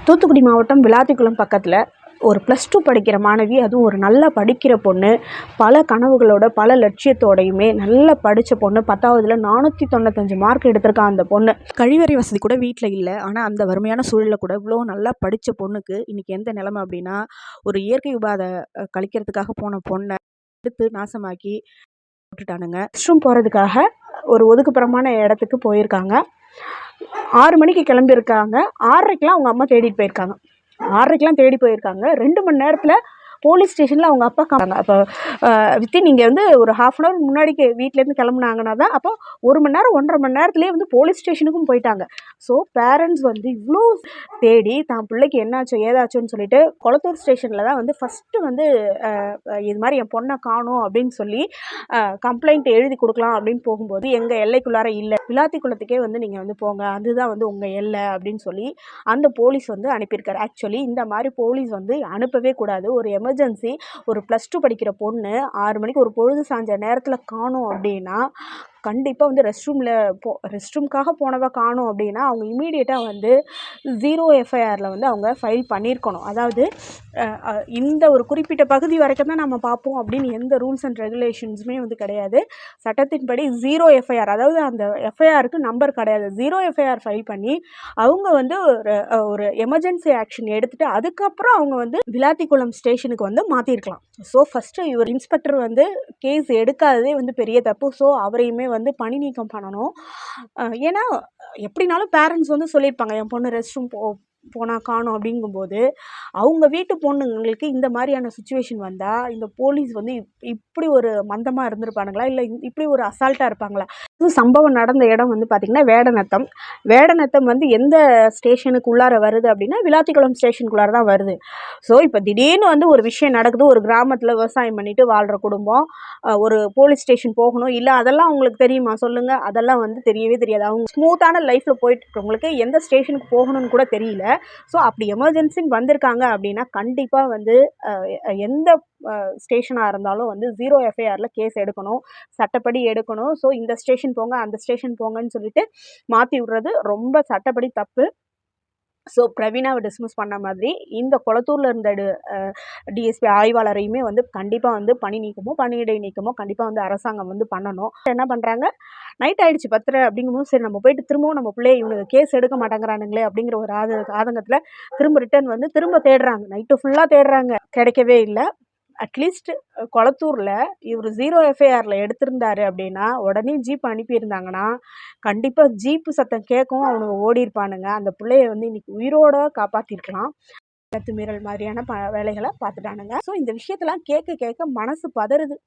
தூத்துக்குடி மாவட்டம் விளாத்திக்குளம் பக்கத்தில் ஒரு +2 படிக்கிற மாணவி, அதுவும் ஒரு நல்லா படிக்கிற பொண்ணு, பல கனவுகளோட பல லட்சியத்தோடையுமே நல்லா படித்த பொண்ணு, 10வதுல 495 மார்க் எடுத்திருக்கா அந்த பொண்ணு. கழிவறை வசதி கூட வீட்டில் இல்லை. ஆனால் அந்த வறுமையான சூழலில் கூட இவ்வளோ நல்லா படித்த பொண்ணுக்கு இன்றைக்கி எந்த நிலைமை அப்படின்னா, ஒரு இயற்கை உபாதை கழிக்கிறதுக்காக போன பொண்ணை எடுத்து நாசமாக்கி விட்டுட்டானுங்க. ரெஸ்ட்ரூம் போகிறதுக்காக ஒரு ஒதுக்குப்புறமான இடத்துக்கு போயிருக்காங்க. 6 மணிக்கு கிளம்பியிருக்காங்க. 6:30க்கெலாம் அவங்க அம்மா தேடிட்டு போயிருக்காங்க. 6:30க்கெலாம் தேடி போயிருக்காங்க. 2 மணி நேரத்தில் போலீஸ் ஸ்டேஷனில் அவங்க அப்பா அப்போ வித்தின் நீங்கள் வந்து ஒரு ½ அன் ஹவர் முன்னாடி வீட்டிலேருந்து கிளம்புனாங்கன்னா தான், அப்போ 1 மணி நேரம் 1.5 மணி நேரத்துலேயே வந்து போலீஸ் ஸ்டேஷனுக்கும் போயிட்டாங்க. ஸோ பேரண்ட்ஸ் வந்து இவ்வளோ தேடி தான் பிள்ளைக்கு என்னாச்சோ ஏதாச்சோன்னு சொல்லிட்டு கொளத்தூர் ஸ்டேஷனில் தான் வந்து ஃபஸ்ட்டு வந்து இது மாதிரி என் பொண்ணை காணோம் அப்படின்னு சொல்லி கம்ப்ளைண்ட் எழுதி கொடுக்கலாம் அப்படின்னு போகும்போது, எங்கள் எல்லைக்குள்ளார இல்லை, விளாத்திக்குளத்துக்கே வந்து நீங்கள் வந்து போங்க, அதுதான் வந்து உங்கள் எல்லை அப்படின்னு சொல்லி அந்த போலீஸ் வந்து அனுப்பியிருக்காரு. ஆக்சுவலி இந்த மாதிரி போலீஸ் வந்து அனுப்பவே கூடாது. ஒரு எமர்ஜென்சி, ஒரு +2 படிக்கிற பொண்ணு 6 மணிக்கு ஒரு பொழுது சாஞ்ச நேரத்தில் காணோம் அப்படின்னா, கண்டிப்பாக வந்து ரெஸ்ட்ரூம்காக போனவ காணோம் அப்படின்னா அவங்க இமீடியட்டாக வந்து 0 எஃப்ஐஆரில் வந்து அவங்க ஃபைல் பண்ணியிருக்கணும். அதாவது இந்த ஒரு குறிப்பிட்ட பகுதி வரைக்கும் தான் நம்ம பார்ப்போம் அப்படின்னு எந்த ரூல்ஸ் அண்ட் ரெகுலேஷன்ஸுமே வந்து கிடையாது. சட்டத்தின்படி 0 எஃப்ஐஆர், அதாவது அந்த எஃப்ஐஆருக்கு நம்பர் கிடையாது. 0 எஃப்ஐஆர் ஃபைல் பண்ணி அவங்க வந்து ஒரு எமர்ஜென்சி ஆக்ஷன் எடுத்துகிட்டு அதுக்கப்புறம் அவங்க வந்து விளாத்திக்குளம் ஸ்டேஷனுக்கு வந்து மாற்றிருக்கலாம். ஸோ ஃபஸ்ட்டு இவர் இன்ஸ்பெக்டர் வந்து கேஸ் எடுக்காததே வந்து பெரிய தப்பு. ஸோ அவரையுமே வந்து பணி நீக்கம் பண்ணணும். ஏன்னா எப்படினாலும் பேரண்ட்ஸ் வந்து சொல்லியிருப்பாங்க, என் பொண்ணு ரெஸ்ட்ரூம் போனால் காணும் அப்படிங்கும்போது, அவங்க வீட்டு பொண்ணுங்களுக்கு இந்த மாதிரியான சுச்சுவேஷன் வந்தால் இந்த போலீஸ் வந்து இப்படி ஒரு மந்தமாக இருந்திருப்பானுங்களா, இல்லை இப்படி ஒரு அசால்ட்டாக இருப்பாங்களா? சம்பவம் நடந்த இடம் வந்து பார்த்திங்கன்னா வேடநத்தம். வேடநத்தம் வந்து எந்த ஸ்டேஷனுக்கு உள்ளார வருது அப்படின்னா விளாத்திக்குளம் ஸ்டேஷனுக்குள்ளார தான் வருது. ஸோ இப்போ திடீர்னு வந்து ஒரு விஷயம் நடக்குது, ஒரு கிராமத்தில் விவசாயம் பண்ணிட்டு வாழ்கிற குடும்பம் ஒரு போலீஸ் ஸ்டேஷன் போகணும், இல்லை அதெல்லாம் உங்களுக்கு தெரியுமா சொல்லுங்கள்? அதெல்லாம் வந்து தெரியவே தெரியாது. அவங்க ஸ்மூத்தான லைஃப்பில் போயிட்டு இருக்கவங்களுக்கு எந்த ஸ்டேஷனுக்கு போகணும்னு கூட தெரியல. ஸோ அப்படி எமர்ஜென்சின்னு வந்திருக்காங்க அப்படின்னா கண்டிப்பாக வந்து எந்த ஸ்டேஷனாக இருந்தாலும் வந்து 0 எஃப்ஐஆரில் கேஸ் எடுக்கணும், சட்டப்படி எடுக்கணும். ஸோ இந்த ஸ்டேஷன் போங்க, அந்த ஸ்டேஷன் போங்கன்னு சொல்லிட்டு மாற்றி விடுறது ரொம்ப சட்டப்படி தப்பு. ஸோ பிரவீனாவை டிஸ்மிஸ் பண்ண மாதிரி இந்த கொளத்தூரில் இருந்த டிஎஸ்பி ஆய்வாளரையுமே வந்து கண்டிப்பாக வந்து பணி நீக்கமோ பணியிடை நீக்கமோ கண்டிப்பாக வந்து அரசாங்கம் வந்து பண்ணணும். என்ன பண்ணுறாங்க, நைட் ஆகிடுச்சு 10:30 அப்படிங்கும்போது சரி நம்ம போயிட்டு திரும்பவும் நம்ம பிள்ளைய இவங்க கேஸ் எடுக்க மாட்டேங்கிறானுங்களே அப்படிங்கிற ஒரு ஆதங்கத்தில் திரும்ப ரிட்டர்ன் வந்து திரும்ப தேடுறாங்க. நைட்டு ஃபுல்லாக தேடுறாங்க, கிடைக்கவே இல்லை. அட்லீஸ்ட் கொளத்தூரில் இவர் 0 எஃப்ஐஆரில் எடுத்திருந்தாரு அப்படின்னா உடனே ஜீப் அனுப்பியிருந்தாங்கன்னா கண்டிப்பாக ஜீப்பு சத்தம் கேட்கவும் அவனுங்க ஓடிருப்பானுங்க. அந்த பிள்ளைய வந்து இன்னைக்கு உயிரோட காப்பாற்றிருக்கலாம். மீறல் மாதிரியான வேலைகளை பார்த்துட்டானுங்க. ஸோ இந்த விஷயத்தெல்லாம் கேட்க கேட்க மனசு பதறுது.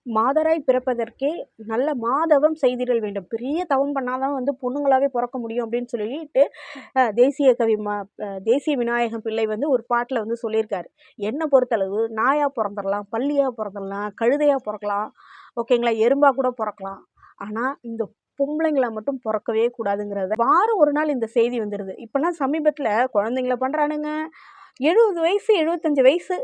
மாதராய் பிறப்பதற்கே நல்ல மாதவம் செய்திடல் வேண்டும், பெரிய தவம் பண்ணாதான் வந்து பொண்ணுங்களாவே பிறக்க முடியும் அப்படின்னு சொல்லிட்டு தேசிய கவி தேசிய விநாயகம் பிள்ளை வந்து ஒரு பாட்டில் வந்து சொல்லியிருக்காரு. என்னை பொறுத்தளவு நாயாக பிறந்துடலாம், பள்ளியாக பிறந்துடலாம், கழுதையாக பிறக்கலாம், ஓகேங்களா, எறும்பாக கூட பிறக்கலாம். ஆனால் இந்த பொம்பளைங்களை மட்டும் பிறக்கவே கூடாதுங்கிறத வாரம் ஒரு நாள் இந்த செய்தி வந்துடுது. இப்போல்லாம் சமீபத்தில் குழந்தைங்கள பண்ணுறானுங்க, 70 வயசு 75 வயசு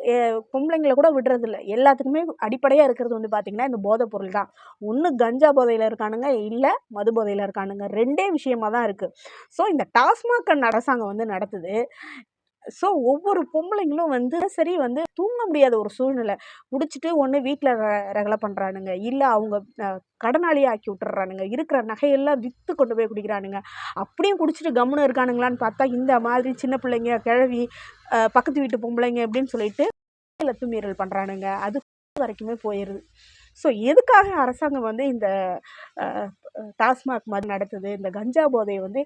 பொம்பளைங்களை கூட விடுறதில்ல. எல்லாத்துக்குமே அடிப்படையாக இருக்கிறது வந்து பார்த்திங்கன்னா இந்த போதைப் பொருள் தான். ஒன்று கஞ்சா போதையில் இருக்கானுங்க, இல்லை மது போதையில் இருக்கானுங்க. 2 விஷயமாக தான் இருக்குது. ஸோ இந்த டாஸ்மாக் அரசாங்கம் வந்து நடத்துது. ஸோ ஒவ்வொரு பொம்பளைங்களும் வந்து சரி வந்து தூங்க முடியாத ஒரு சூழ்நிலை, குடிச்சிட்டு ஒன்று வீட்டில் ரகலை பண்ணுறானுங்க, இல்லை அவங்க கடனாளியை ஆக்கி விட்டுறானுங்க, இருக்கிற நகையெல்லாம் விற்று கொண்டு போய் குடிக்கிறானுங்க. அப்படியும் குடிச்சிட்டு கம்முன்னு இருக்கானுங்களான்னு பார்த்தா இந்த மாதிரி சின்ன பிள்ளைங்க, கிழவி, பக்கத்து வீட்டு பொம்பளைங்க அப்படின்னு சொல்லிட்டு அத்துமீறல் பண்ணுறானுங்க. அது வரைக்குமே போயிடுது. ஸோ எதுக்காக அரசாங்கம் வந்து இந்த டாஸ்மாக் மாதிரி நடத்துது, இந்த கஞ்சா போதையை வந்து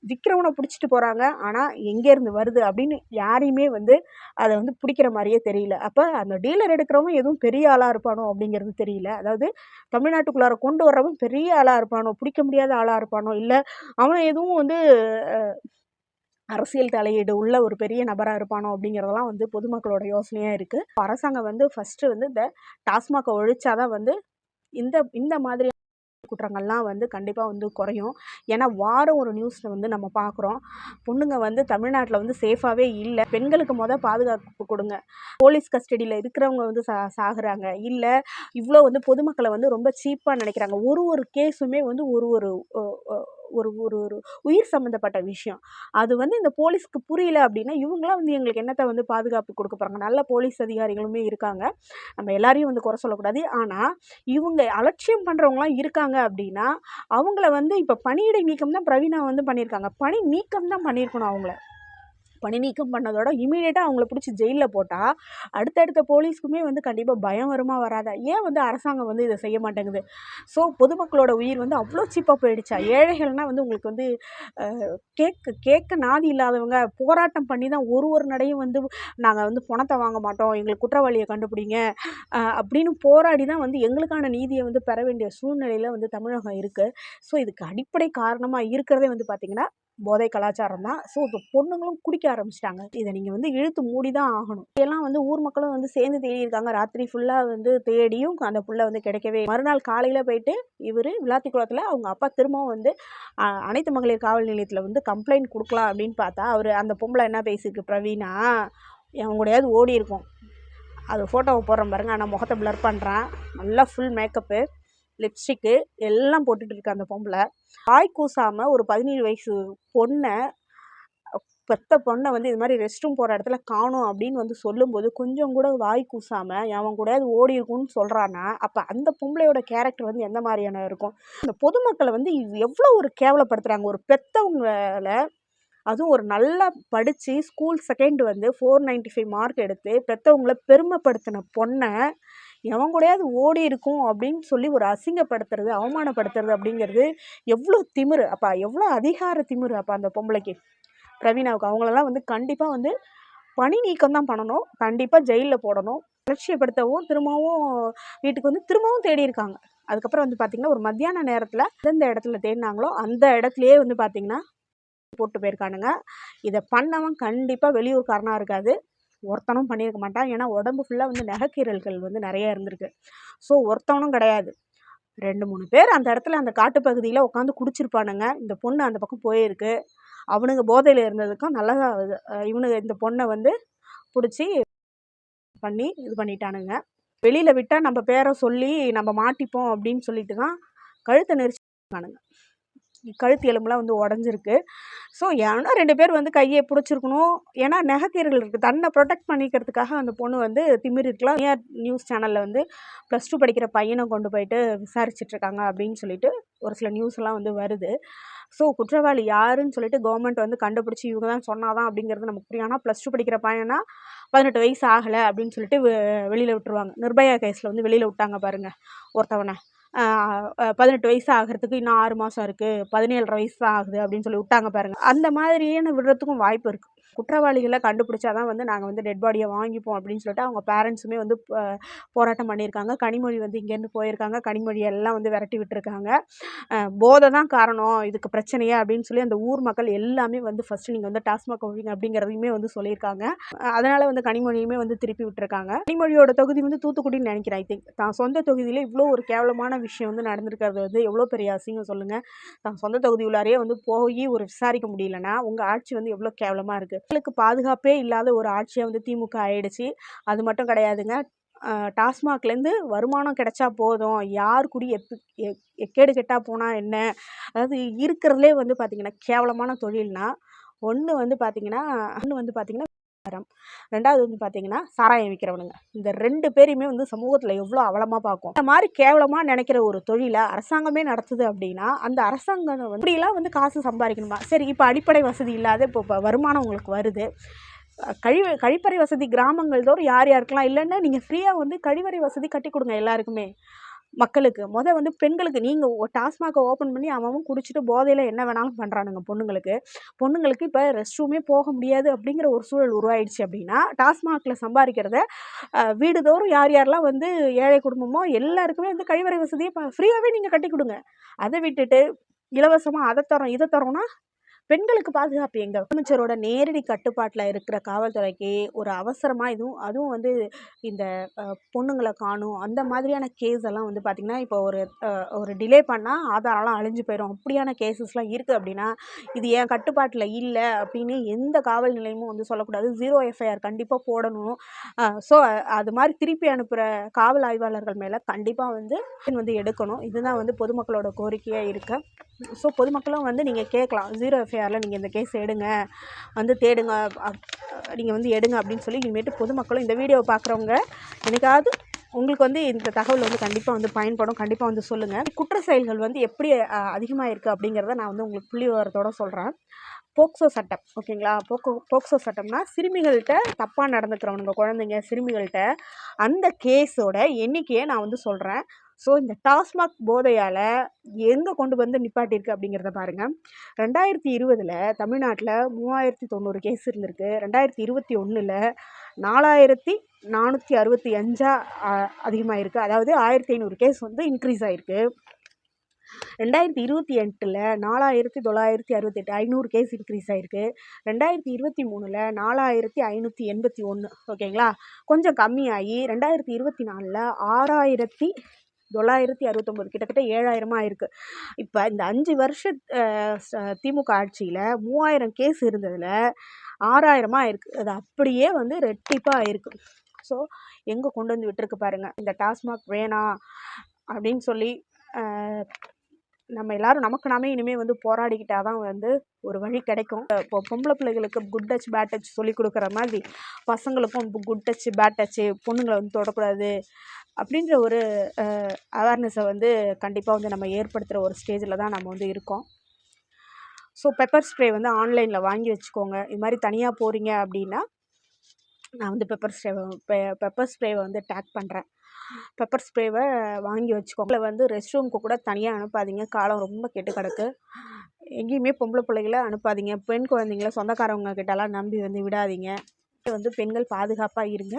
விற்கிறவனை பிடிச்சிட்டு போகிறாங்க, ஆனால் எங்கேருந்து வருது அப்படின்னு யாரையுமே வந்து அதை வந்து பிடிக்கிற மாதிரியே தெரியல. அப்போ அந்த டீலர் எடுக்கிறவன் எதுவும் பெரிய ஆளாக இருப்பானோ அப்படிங்கிறது தெரியல. அதாவது தமிழ்நாட்டுக்குள்ளார கொண்டு வர்றவன் பெரிய ஆளாக இருப்பானோ, பிடிக்க முடியாத ஆளாக இருப்பானோ, இல்லை அவன் எதுவும் வந்து அரசியல் தலையீடு உள்ள ஒரு பெரிய நபராக இருப்பானோ அப்படிங்கிறதெல்லாம் வந்து பொதுமக்களோட யோசனையாக இருக்குது. அரசாங்கம் வந்து ஃபஸ்ட்டு வந்து இந்த டாஸ்மாகை ஒழிச்சாதான் வந்து இந்த மாதிரி குற்றங்கள்லாம் வந்து கண்டிப்பாக வந்து குறையும். ஏன்னா வாரம் ஒரு நியூஸில் வந்து நம்ம பார்க்குறோம், பொண்ணுங்க வந்து தமிழ்நாட்டில் வந்து சேஃபாகவே இல்லை. பெண்களுக்கு பாதுகாப்பு கொடுங்க, போலீஸ் கஸ்டடியில் இருக்கிறவங்க வந்து சாகுறாங்க, இல்லை இவ்வளோ வந்து பொதுமக்களை வந்து ரொம்ப சீப்பாக நினைக்கிறாங்க. ஒரு கேஸுமே வந்து ஒரு ஒரு ஒரு உயிர் சம்மந்தப்பட்ட விஷயம். அது வந்து இந்த போலீஸ்க்கு புரியல அப்படின்னா, இவங்கலாம் வந்து எங்களுக்கு என்னத்த வந்து பாதுகாப்பு குடுக்க போறாங்க? நல்ல போலீஸ் அதிகாரிகளுமே இருக்காங்க. நம்ம எல்லாரையும் வந்து குறை சொல்லக்கூடாது. ஆனா, இவங்க அலட்சியம் பண்றவங்கலாம் இருக்காங்க அப்படின்னா, அவங்கள வந்து இப்ப பணியிடை நீக்கம் தான் பிரவீனா வந்து பண்ணியிருக்காங்க. பணி நீக்கம் தான் பண்ணியிருக்கணும் அவங்கள. பணி நீக்கம் பண்ணதோட இமீடியட்டா அவங்கள புடிச்சு ஜெயில்ல போட்டா, அடுத்தடுத்த போலீஸ்க்குமே வந்து கண்டிப்பா பயம் வருமா? வராதா? ஏன் வந்து அரசாங்கம் வந்து இத செய்ய மாட்டேங்குது? ஸோ பொதுமக்களோட உயிர் வந்து அவ்ளோ சீப்பா போயிடுச்சா? ஏழைகள்னா வந்து உங்களுக்கு வந்து அ கேட்க கேட்க நாதி இல்லாதவங்க போராட்டம் பண்ணி தான் ஒரு நடையும் வந்து நாங்க வந்து பணத்த வாங்க மாட்டோம். எங்களுக்கு குற்றவாளிய கண்டுபிடிங்க. அப்படின்னு போராடி தான் வந்து எங்களுக்கான நீதிய வந்து பெற வேண்டிய சூழ்நிலையில வந்து தமிழகம் இருக்கு. ஸோ இதுக்கு அடிப்படை காரணமா இருக்கிறதே வந்து பார்த்தீங்கன்னா, போதை கலாச்சாரம் தான். ஸோ இப்போ பொண்ணுங்களும் குடிக்க ஆரம்பிச்சுட்டாங்க. இத நீங்க வந்து இழுத்து மூடி தான் ஆகணும். இதெல்லாம் வந்து ஊர் மக்களும் வந்து சேர்ந்து தேடியிருக்காங்க. ராத்திரி ஃபுல்லா வந்து தேடியும் அந்த புள்ள வந்து கிடைக்கவே மறுநாள் காலையில போயிட்டு இவரு விளாத்திக்குளத்துல அவங்க அப்பா திரும்பவும் வந்து அனைத்து மகளிர் காவல் நிலையத்துல வந்து கம்ப்ளைண்ட் குடுக்கலாம் அப்படின்னு பார்த்தா, அவரு அந்த பொம்பள என்ன பேசிருக்கு பிரவீனா, எவன் கூடயாவது ஓடியிருக்கும். அது ஃபோட்டோவ போடுறேன் பாருங்க. ஆனா முகத்த பிளர் பண்றான். நல்லா ஃபுல் மேக்கப்பு, லிப்ஸ்டிக்கு எல்லாம் போட்டுட்டு இருக்கு அந்த பொம்பள. வாய் கூசாம ஒரு 17 வயசு பொண்ண பெத்த பொண்ண வந்து இது மாரி ரெஸ்ட் ரூம் போற இடத்துல காணோம் அப்படின்னு வந்து சொல்லும்போது, கொஞ்சம் கூட வாய் கூசாம அவன் கூடயாவது ஓடியிருக்கும்னு சொல்றான்னா, அப்ப அந்த பொம்பளையோட கேரக்டர் வந்து எந்த மாரியான இருக்கும்? இந்த பொதுமக்கள வந்து எவ்வளோ ஒரு கேவலப்படுத்துறாங்க. ஒரு பெத்தவங்கள அதுவும் ஒரு நல்லா படிச்சு ஸ்கூல் செகண்ட் வந்து 495 மார்க் எடுத்து பெத்தவங்கள பெருமைப்படுத்தின பொண்ண, எவன் கூடயாவது ஓடியிருக்கும் அப்படின்னு சொல்லி ஒரு அசிங்கப்படுத்துறது, அவமானப்படுத்துறது அப்படிங்கிறது எவ்வளோ திமிரு! அப்ப எவ்வளோ அதிகார திமிரு அப்ப அந்த பொம்பளைக்கு. பிரவீனாவுக்கு அவங்களெல்லாம் வந்து கண்டிப்பா வந்து பணி நீக்கம் தான் பண்ணணும். கண்டிப்பா ஜெயில்ல போடணும். அலட்சியப்படுத்தவும், திரும்பவும் வீட்டுக்கு வந்து திரும்பவும் தேடியிருக்காங்க. அதுக்கப்புறம் வந்து பார்த்தீங்கன்னா, ஒரு மத்தியான நேரத்தில எந்தெந்த இடத்துல தேடினாங்களோ, அந்த இடத்துலயே வந்து பார்த்தீங்கன்னா, போட்டு போயிருக்கானுங்க. இத பண்ணவன் கண்டிப்பா வெளியூர்காரனா இருக்காது. ஒருத்தனும் பண்ணியிருக்க மாட்டான். ஏன்னா, உடம்பு ஃபுல்லா வந்து நகைக்கீறல்கள் வந்து நெறைய இருந்திருக்கு. ஸோ, ஒருத்தவனும் கிடையாது. 2, 3 பேர் அந்த இடத்துல அந்த காட்டுப்பகுதியில உட்காந்து குடிச்சிருப்பானுங்க. இந்த பொண்ணு அந்த பக்கம் போயிருக்கு. அவனுங்க போதையில இருந்ததுக்கும் நல்லா இவனுங்க இந்த பொண்ண வந்து புடிச்சு பண்ணி இது பண்ணிட்டானுங்க. வெளியில விட்டா நம்ம பேர சொல்லி நம்ம மாட்டிப்போம் அப்படின்னு சொல்லிட்டு தான் கழுத்த நெரிச்சிருக்கானுங்க. கழுத்து எலும்புலாம் வந்து உடஞ்சிருக்கு. ஸோ யாருனா 2 பேர் வந்து கைய புடிச்சிருக்கணும். ஏன்னா நெகக்கீறல் இருக்கு. தன்னை ப்ரொடெக்ட் பண்ணிக்கிறதுக்காக அந்த பொண்ணு வந்து திமிறிருக்கலாம். தனியார் நியூஸ் சேனல்ல வந்து +2 படிக்கிற பையன கொண்டு போயிட்டு விசாரிச்சுட்டு இருக்காங்க அப்படின்னு சொல்லிட்டு ஒரு சில நியூஸ்லாம் வந்து வருது. ஸோ குற்றவாளி யாருன்னு சொல்லிட்டு கவர்மெண்ட் வந்து கண்டுபிடிச்சு இவங்க தான் சொன்னாதான் அப்படிங்கிறது நமக்கு புரியும். ஆனா +2 படிக்கிற பையனா 18 வயசு ஆகல அப்படின்னு சொல்லிட்டு வெளியில விட்டுருவாங்க. நிர்பயா கேஸ்ல வந்து வெளியில விட்டாங்க பாருங்க ஒருத்தவன. 18 வயசு ஆகிறதுக்கு இன்னும் 6 மாசம் இருக்கு. 17 1/2 வயசு தான் ஆகுது அப்படின்னு சொல்லி விட்டாங்க பாருங்க. அந்த மாதிரியான விடுறதுக்கும் வாய்ப்பு இருக்கு. குற்றவாளிகள கண்டுபிடிச்சா தான் வந்து நாங்க வந்து டெட் பாடிய வாங்கிப்போம் அப்படின்னு சொல்லிட்டு அவங்க பேரண்ட்ஸுமே வந்து போராட்டம் பண்ணியிருக்காங்க. கனிமொழி வந்து இங்கேருந்து போயிருக்காங்க. கனிமொழி எல்லாம் வந்து விரட்டி விட்டுருக்காங்க. போதை தான் காரணம் இதுக்கு பிரச்சனையே அப்படின்னு சொல்லி அந்த ஊர் மக்கள் எல்லாமே வந்து ஃபர்ஸ்ட் நீங்க வந்து டாஸ்மாக் ஒழிங்க அப்படிங்கிறதையுமே வந்து சொல்லியிருக்காங்க. அதனால வந்து கனிமொழியுமே வந்து திருப்பி விட்டுருக்காங்க. கனிமொழியோட தொகுதி வந்து தூத்துக்குடின்னு நினைக்கிறேன். ஐ திங்க் தான் சொந்த தொகுதியில இவ்வளோ ஒரு கேவலமான விஷயம் வந்து நடந்திருக்கிறது வந்து எவ்வளோ பெரிய அசிங்கம் சொல்லுங்க. தான் சொந்த தொகுதி உள்ளாரையே வந்து போய் ஒரு விசாரிக்க முடியலன்னா உங்க ஆட்சி வந்து எவ்வளோ கேவலமா இருக்கு. மக்களுக்கு பாதுகாப்பே இல்லாத ஒரு ஆட்சியா வந்து திமுக ஆயிடுச்சு. அது மட்டும் கிடையாதுங்க. டாஸ்மாக்லேருந்து வருமானம் கிடைச்சா போதும். யார் குடி எக்கேடு கெட்டா போனா என்ன? அதாவது இருக்கிறதுலே வந்து பார்த்தீங்கன்னா, கேவலமான தொழில்னா, ஒண்ணு வந்து பார்த்தீங்கன்னா 2வது வந்து பார்த்தீங்கன்னா, சாராயம் விக்கிறவனுங்க. இந்த 2 பேரையுமே வந்து சமூகத்தில எவ்வளோ அவலமா பார்க்கும். இந்த மாரி கேவலமா நெனைக்கிற ஒரு தொழில அரசாங்கமே நடத்துது அப்டின்னா, அந்த அரசாங்கம் வந்து இப்படிலாம் வந்து காசு சம்பாரிக்கணுமா? சரி இப்ப அடிப்படை வசதி இல்லாத இப்போ வருமானம் உங்களுக்கு வருது. கழிப்பறை வசதி கிராமங்கள் தோறும் யார் யாருக்கெல்லாம் இல்லன்னா, நீங்க ஃப்ரீயா வந்து கழிவறை வசதி கட்டிக் குடுங்க எல்லாருக்குமே. மக்களுக்கு. வந்து பெண்களுக்கு நீங்க டாஸ்மாக ஓப்பன் பண்ணி அவன் குடிச்சிட்டு போதையில என்ன வேணாலும் பண்றானுங்க பொண்ணுங்களுக்கு. பொண்ணுங்களுக்கு இப்ப ரெஸ்ட் ரூமே போக முடியாது அப்படிங்கிற ஒரு சூழல் உருவாயிடுச்சு அப்படின்னா, டாஸ்மாக்ல சம்பாரிக்கிறத வீடுதோறும் யார் யாரெல்லாம் வந்து ஏழை குடும்பமோ எல்லாருக்குமே வந்து கழிவறை வசதிய ஃப்ரீயாவே நீங்க கட்டிக் குடுங்க. அத விட்டுட்டு இலவசமா அத தரோம், இத தரோம்னா பெண்களுக்கு பாதுகாப்பு எங்க? முதலமைச்சரோட நேரடி கட்டுப்பாட்டில் இருக்கிற காவல்துறைக்கு ஒரு அவசரமாக அதுவும் வந்து இந்த பொண்ணுங்களை காணும் அந்த மாதிரியான கேஸ் எல்லாம் வந்து பார்த்திங்கன்னா இப்போ ஒரு டிலே பண்ணால் ஆதாரம்லாம் அழிஞ்சு போயிடும். அப்படியான கேசஸ்லாம் இருக்குது அப்படின்னா இது என் கட்டுப்பாட்டில் இல்லை அப்படின்னு எந்த காவல் நிலையமும் வந்து சொல்லக்கூடாது. 0 எஃப்ஐஆர் கண்டிப்பாக போடணும். ஸோ அது மாதிரி திருப்பி அனுப்புகிற காவல் ஆய்வாளர்கள் மேலே கண்டிப்பாக வந்து எடுக்கணும். இதுதான் வந்து பொதுமக்களோட கோரிக்கையாக இருக்கு. ஸோ பொதுமக்களும் வந்து நீங்கள் கேட்கலாம், 0 எஃப்ஐஆரில் நீங்கள் இந்த கேஸ் எடுங்க, வந்து தேடுங்க, நீங்கள் வந்து எடுங்க அப்படின்னு சொல்லி இனிமேட்டு பொதுமக்களும் இந்த வீடியோவை பார்க்குறவங்க எனக்காவது உங்களுக்கு வந்து இந்த தகவல் வந்து கண்டிப்பாக வந்து பயன்படும். கண்டிப்பாக வந்து சொல்லுங்கள். குற்ற செயல்கள் வந்து எப்படி அதிகமாக இருக்குது அப்படிங்கிறத நான் வந்து உங்களுக்கு புள்ளி விவரத்தோடு சொல்கிறேன். போக்சோ சட்டம், ஓகேங்களா? போக்சோ சட்டம்னா சிறுமிகள்கிட்ட தப்பாக நடந்துக்கிறவனுங்க, குழந்தைங்க சிறுமிகள்கிட்ட, அந்த கேஸோட எண்ணிக்கையை நான் வந்து சொல்கிறேன். ஸோ இந்த டாஸ்மாக் போதையால் எங்கே கொண்டு வந்து நிப்பாட்டியிருக்கு அப்படிங்கிறத பாருங்கள். 2020 தமிழ்நாட்டில் 3090 கேஸ் இருந்திருக்கு. 2021 4465 அதிகமாக இருக்குது. அதாவது 1500 கேஸ் வந்து இன்க்ரீஸ் ஆகிருக்கு. 2028 4968 500 கேஸ் இன்க்ரீஸ் ஆகிருக்கு. 2023 4581, ஓகேங்களா? கொஞ்சம் கம்மியாகி 2024 6969, கிட்டத்தட்ட 7000 ஆயிருக்கு. இப்போ இந்த 5 வருஷ திமுக ஆட்சியில் 3000 கேஸ் இருந்ததில் 6000 ஆயிருக்கு. அது அப்படியே வந்து ரெட்டிப்பாக ஆயிருக்கு. ஸோ எங்கே கொண்டு வந்து விட்டுருக்கு பாருங்கள். இந்த டாஸ்மாக் வேணாம் அப்படின்னு சொல்லி நம்ம எல்லாரும் நமக்கு நாமே இனிமேல் வந்து போராடிக்கிட்டால் தான் வந்து ஒரு வழி கிடைக்கும். இப்போ பொம்பளை பிள்ளைகளுக்கு குட் டச் பேட் டச் சொல்லி கொடுக்குற மாதிரி பசங்களுக்கும் குட் டச் பேட் டச்சு, பொண்ணுங்களை வந்து தொடக்கூடாது அப்படின்ற ஒரு அவேர்னஸை வந்து கண்டிப்பாக வந்து நம்ம ஏற்படுத்துகிற ஒரு ஸ்டேஜில் தான் நம்ம வந்து இருக்கோம். ஸோ பெப்பர் ஸ்ப்ரே வந்து ஆன்லைனில் வாங்கி வச்சுக்கோங்க. இது மாதிரி தனியாக போகிறீங்க அப்படின்னா நான் வந்து பெப்பர் ஸ்ப்ரேவை வந்து டேக் பண்ணுறேன். பெப்பர் ஸ்ப்ரேவை வாங்கி வச்சுக்கோங்க. வந்து ரெஸ்ட் ரூமுக்கு கூட தனியாக அனுப்பாதீங்க. காலம் ரொம்ப கெட்டு கிடக்கு. எங்கேயுமே பொம்பளை பிள்ளைகளை அனுப்பாதீங்க. பெண் குழந்தைங்கள சொந்தக்காரவங்க கிட்டலாம் நம்பி வந்து விடாதீங்க. வந்து பெண்கள் பாதுகாப்பாக இருங்க.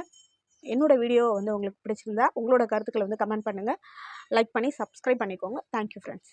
என்னோடய வீடியோ வந்து உங்களுக்கு பிடிச்சிருந்தா உங்களோட கருத்துக்களை வந்து கமெண்ட் பண்ணுங்கள். லைக் பண்ணி சப்ஸ்கிரைப் பண்ணிக்கோங்க. Thank you friends.